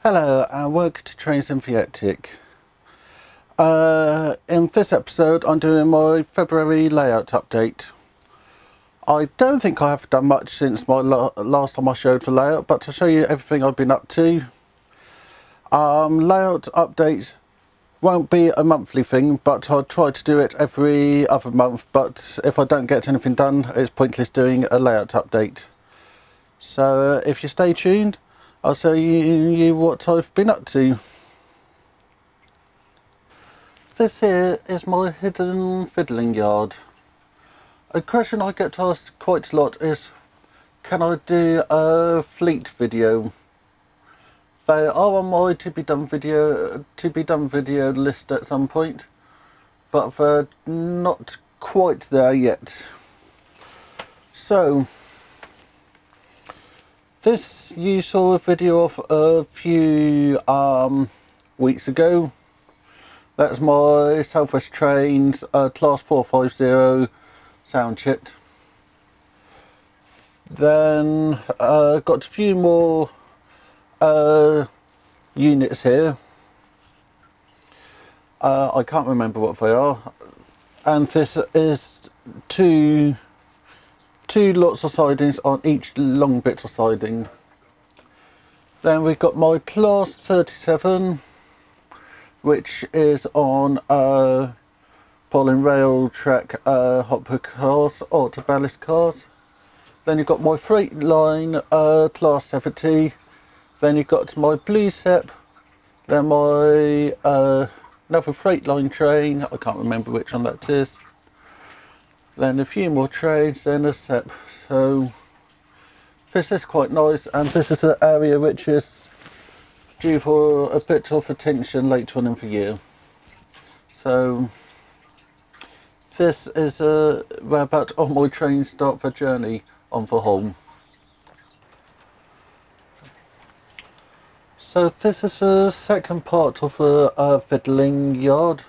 Hello and welcome to Train Symphatic. In this episode I'm doing my February layout update. I don't think I have done much since my last time I showed the layout, but to show you everything I've been up to. Layout updates won't be a monthly thing, but I'll try to do it every other month, but if I don't get anything done it's pointless doing a layout update. So if you stay tuned, I'll show you what I've been up to. This here is my hidden fiddling yard. A question I get asked quite a lot is, can I do a fleet video? They are on my to be done video list at some point, but they're not quite there yet. So this you saw a video of a few weeks ago. That's my Southwest Trains Class 450 sound chip. Then got a few more units here. I can't remember what they are. And this is two lots of sidings on each long bit of siding. Then we've got my Class 37, which is on Polling rail track hopper cars, auto ballast cars. Then you've got my freight line Class 70. Then you've got my blue SEP. Then my another freight line train. I can't remember which one that is. Then a few more trains, then a SEP. So this is quite nice, and this is an area which is due for a bit of attention later on in the year. So this is where about all my trains start their journey on the home. So this is the second part of the fiddling yard.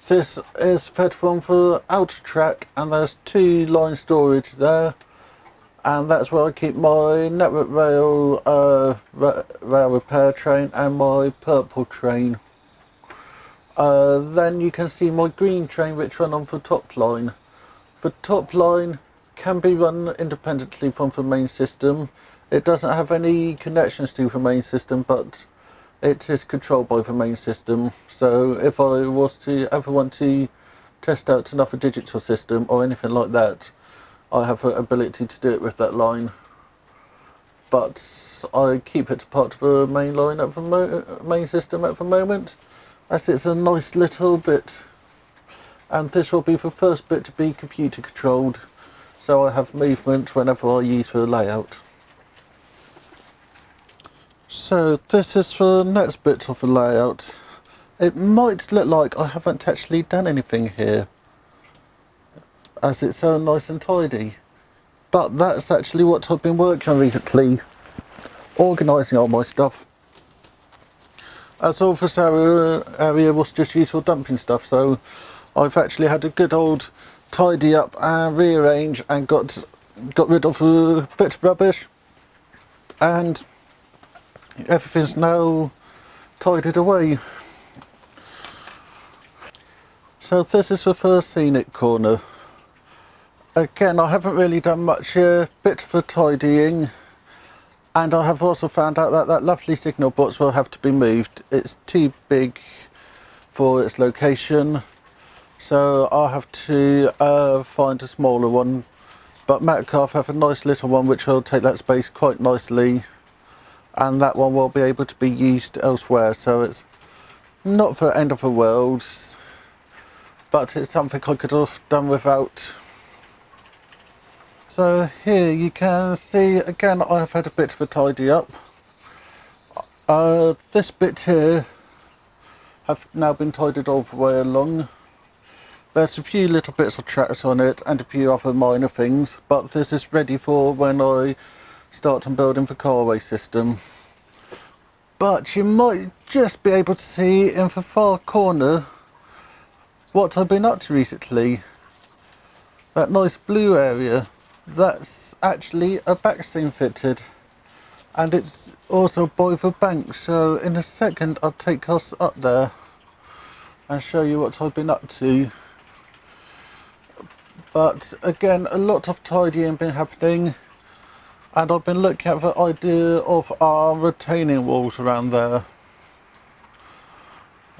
This is fed from the outer track, and there's two line storage there, and that's where I keep my network rail rail repair train and my purple train. Then you can see my green train which run on the top line. The top line can be run independently from the main system. It doesn't have any connections to the main system, but it is controlled by the main system. So if I was to ever want to test out another digital system or anything like that, I have the ability to do it with that line. But I keep it part of the main line at the main system at the moment, as it's a nice little bit. And this will be the first bit to be computer controlled, so I have movement whenever I use the layout. So this is the next bit of the layout. It might look like I haven't actually done anything here, as it's so nice and tidy, but that's actually what I've been working on recently, organising all my stuff. As all this area was just used for dumping stuff, so I've actually had a good old tidy up and rearrange and got rid of a bit of rubbish, and everything's now tidied away. So this is the first scenic corner. Again, I haven't really done much here, bit of a tidying, and I have also found out that that lovely signal box will have to be moved. It's too big for its location, so I'll have to find a smaller one. But Metcalf have a nice little one which will take that space quite nicely, and that one will be able to be used elsewhere, so it's not the end of the world, but it's something I could have done without. So here you can see again I've had a bit of a tidy up. This bit here have now been tidied all the way along. There's a few little bits of tracks on it and a few other minor things, but this is ready for when I start on building the carway system. But you might just be able to see in the far corner what I've been up to recently. That nice blue area, that's actually a back seam fitted, and it's also by the bank. So in a second I'll take us up there and show you what I've been up to. But again, a lot of tidying been happening, and I've been looking at the idea of our retaining walls around there.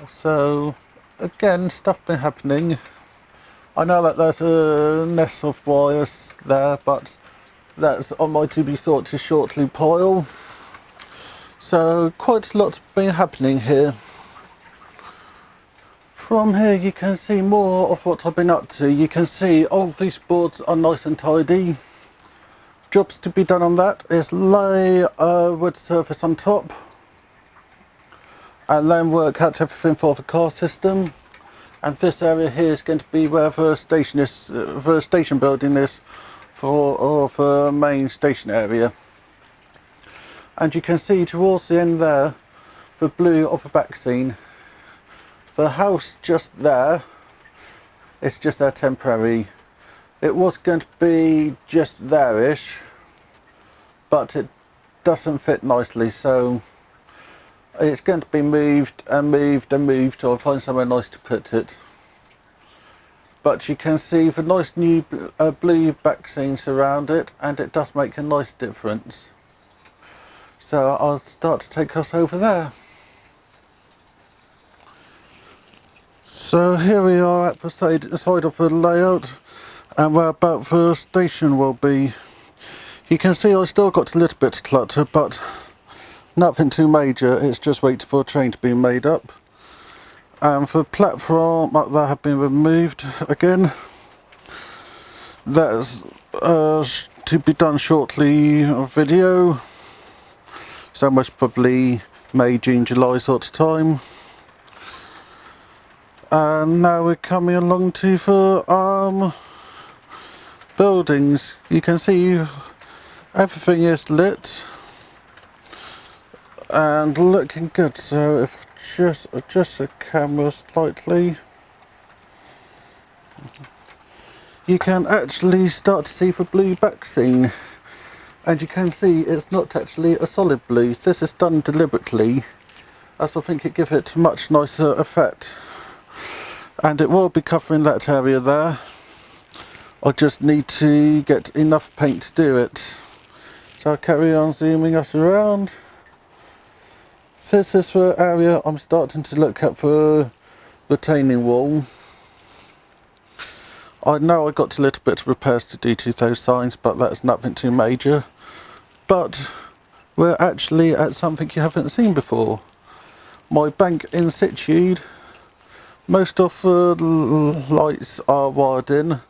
So again, stuff been happening. I know that there's a nest of wires there, but that's on my to be sorted shortly pile. So quite a lot's been happening here. From here you can see more of what I've been up to. You can see all these boards are nice and tidy. Jobs to be done on that is lay a wood surface on top and then work out everything for the car system. And this area here is going to be where the station is, the station building is for the main station area. And you can see towards the end there the blue of the back scene. The house just there, it's just there temporary. It was going to be just there-ish, but it doesn't fit nicely, so it's going to be moved and moved and moved till I find somewhere nice to put it. But you can see the nice new blue back scenes around it, and it does make a nice difference. So I'll start to take us over there. So here we are at the side of the layout, and where about the station will be. You can see I still got a little bit of clutter, but nothing too major. It's just waiting for a train to be made up. And the platform up there have been removed again. That's to be done shortly, a video. So most probably May, June, July sort of time. And now we're coming along to the buildings. You can see everything is lit and looking good. So if just adjust the camera slightly, you can actually start to see the blue back scene, and you can see it's not actually a solid blue. This is done deliberately, as I think it gives it a much nicer effect. And it will be covering that area there. I just need to get enough paint to do it. So I'll carry on zooming us around. This is the area I'm starting to look at for retaining wall. I know I got a little bit of repairs to do to those signs, but that's nothing too major. But we're actually at something you haven't seen before. My bank in situ. Most of the lights are wired in.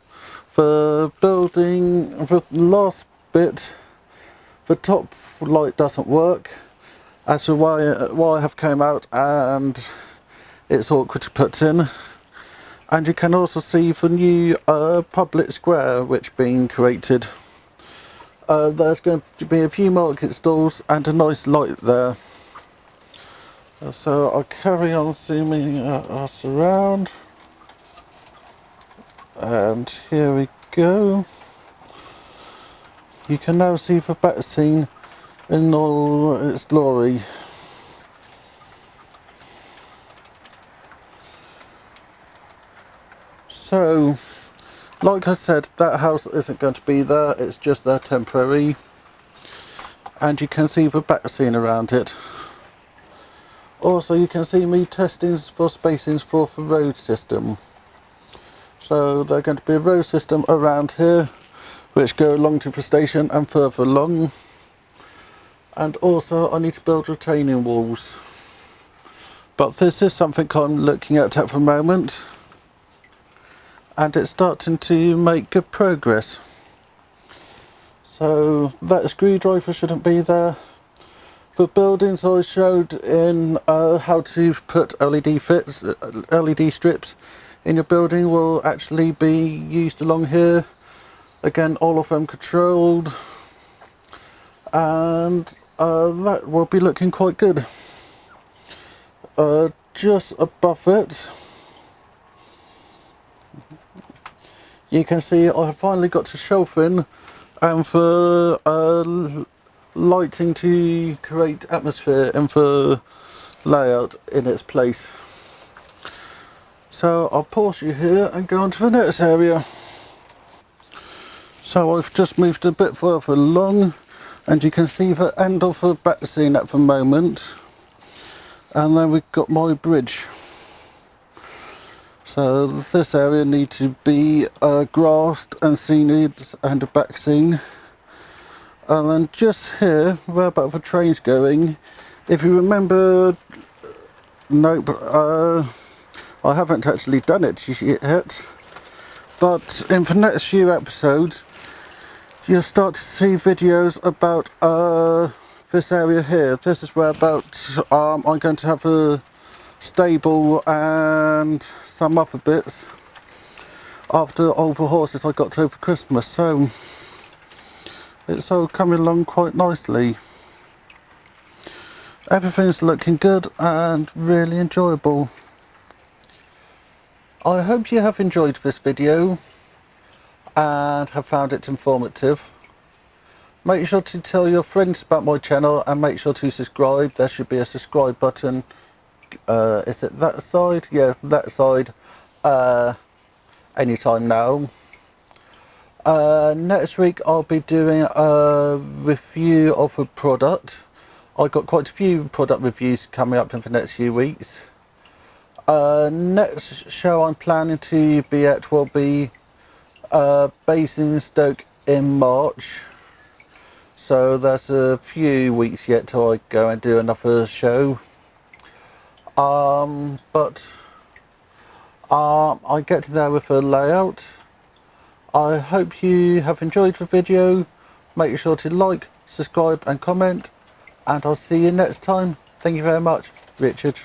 The building, the last bit, the top light doesn't work, as the wire have come out and it's awkward to put in. And you can also see the new public square which being created. There's going to be a few market stalls and a nice light there. So I'll carry on zooming us around, and here we go. You can now see the back scene in all its glory. So, like I said, that house isn't going to be there, it's just there temporary, and you can see the back scene around it. Also, you can see me testing for spacings for the road system. So there's going to be a road system around here which go along to the station and further along. And also I need to build retaining walls. But this is something I'm looking at the moment, and it's starting to make good progress. So that screwdriver shouldn't be there. The buildings I showed in how to put LED strips in your building will actually be used along here. Again, all of them controlled, and that will be looking quite good. Just above it, you can see I have finally got to shelving and the lighting to create atmosphere and for layout in its place. So I'll pause you here and go on to the next area. So I've just moved a bit further along, and you can see the end of the back scene at the moment, and then we've got my bridge. So this area needs to be grassed and scened and a back scene. And then just here, where about the train's going, if you remember, nope, I haven't actually done it yet, but in the next few episodes you'll start to see videos about this area here. This is where about I'm going to have a stable and some other bits after all the horses I got over Christmas, so it's all coming along quite nicely. Everything's looking good and really enjoyable. I hope you have enjoyed this video and have found it informative. Make sure to tell your friends about my channel and make sure to subscribe. There should be a subscribe button. Is it that side? Yeah, that side. Anytime now. Next week I'll be doing a review of a product. I've got quite a few product reviews coming up in the next few weeks. Next show I'm planning to be at will be Basingstoke in March. So there's a few weeks yet till I go and do another show. But I get to there with a layout. I hope you have enjoyed the video. Make sure to like, subscribe and comment, and I'll see you next time. Thank you very much, Richard.